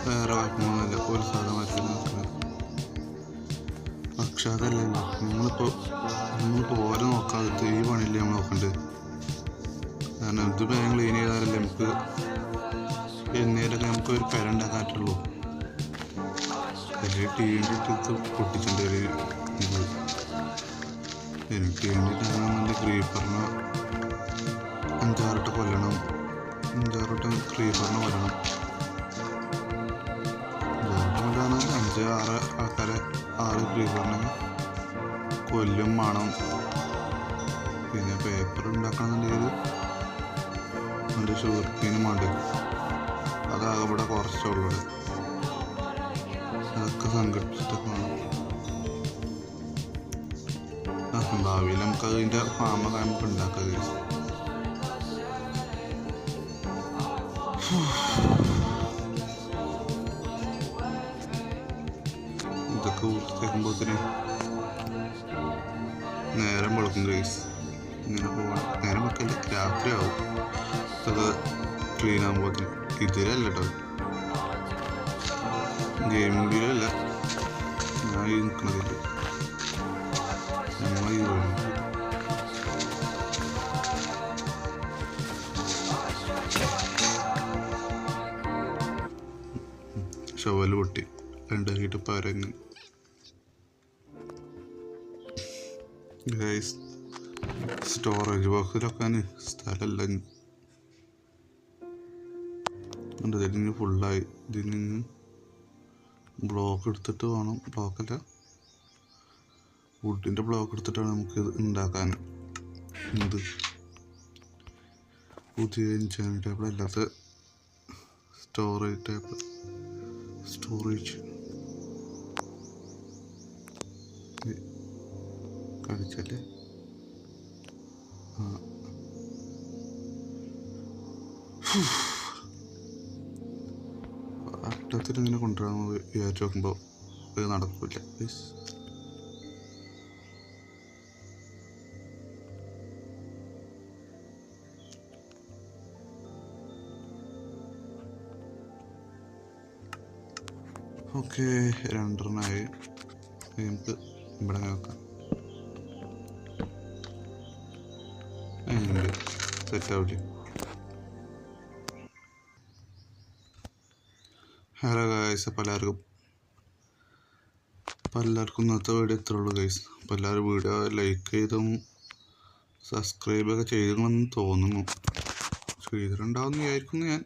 വേറെ കുഴപ്പമൊന്നുമില്ല, ഒരു സാധനമായിട്ട് നിൽക്കുന്നത്. പക്ഷെ അതല്ലല്ലോ, നമ്മളിപ്പോൾ ഓരോ നോക്കാതെ ഈ പണിയില്ലേ നമ്മൾ നോക്കണ്ടത്. കാരണം ഇത് വേഗം ക്ലീൻ ചെയ്താലല്ലേ നമുക്ക് എന്നേലൊക്കെ നമുക്ക് ഒരു പെര ഉണ്ടാക്കാൻ പറ്റുള്ളൂ. വലിയ ടീവിൻ്റെ ഇട്ട് പൊട്ടിച്ചിട്ടുണ്ട് ഒരു ഇത്. എനിക്ക് വേണ്ടിയിട്ടാണെന്നുണ്ടെങ്കിൽ ക്രീപ്പറിനെ 5-6 കൊല്ലണം, 5-6 ക്രീപ്പറിനെ കൊല്ലണം. 5-6 5-6 ആൾക്കാരെ 6 ക്രീപ്പറിനെ കൊല്ലും വേണം. പിന്നെ പേപ്പർ ഉണ്ടാക്കണമെന്നുണ്ടെങ്കിൽ എൻ്റെ ഷുഗർക്കീനും വേണ്ട, അതാകെ ഇവിടെ കുറച്ചുള്ളൂ. അതൊക്കെ സംഘടിപ്പിച്ചിട്ടൊക്കെ വേണം. ഭാവിയിൽ നമുക്ക് അതിൻ്റെ ഫാമൊക്കെ നമുക്ക് ഉണ്ടാക്കാം. ഇതൊക്കെ വൃത്തിയാക്കുമ്പോഴത്തേന് നേരം വെളുക്കും ഗൈസ്. ഇങ്ങനെ പോകണം, നേരം വെക്കല്ല, രാത്രിയാവും ഇതൊക്കെ ക്ലീൻ ആകുമ്പോഴത്തേന്. ഇതിലല്ല കേട്ടോ, ഗെയിമിങ്ങിലല്ല, ഞാൻ ഈ നിൽക്കുന്നതിൽ നമ്മൾ ഈ ഷവല് പൊട്ടി 2 ഹീറ്റ് പരങ്ങ്. ഗൈസ് സ്റ്റോറേജ് ബോക്സിലൊക്കെ സ്ഥലമല്ല, ഇതിന് ഫുള്ളായി. ഇതിന് ബ്ലോക്ക് എടുത്തിട്ട് വേണം, ബ്ലോക്കല്ല വുഡിൻ്റെ ബ്ലോക്ക് എടുത്തിട്ട് വേണം നമുക്ക് ഇത് ഉണ്ടാക്കാൻ. ഇത് പുതിയ എൻചാൻറ്റ് ടേബിൾ അല്ലാത്ത സ്റ്റോറേജ് ടേബിൾ. സ്റ്റോറേജ് കഴിച്ചല്ലേ. അട്ടത്തിൽ ഇങ്ങനെ കൊണ്ടുവരാൻ വിചാരിച്ച് നോക്കുമ്പോൾ ഇത് നടക്കില്ല. ഓക്കെ, 2 നമുക്ക് ഇവിടെ നോക്കാം. സെറ്റാവില്ലേ? ഹലോ ഗൈസ്, അപ്പോൾ എല്ലാവർക്കും ഇന്നത്തെ വീഡിയോ ഇത്രേ ഉള്ളൂ ഗൈസ്. അപ്പോൾ എല്ലാവരും വീഡിയോ ലൈക്ക് ചെയ്തും സബ്സ്ക്രൈബൊക്കെ ചെയ്തിട്ടുണ്ടെന്ന് തോന്നുന്നു. ചെയ്തിട്ടുണ്ടാവുമെന്ന് വിചാരിക്കുന്നു ഞാൻ.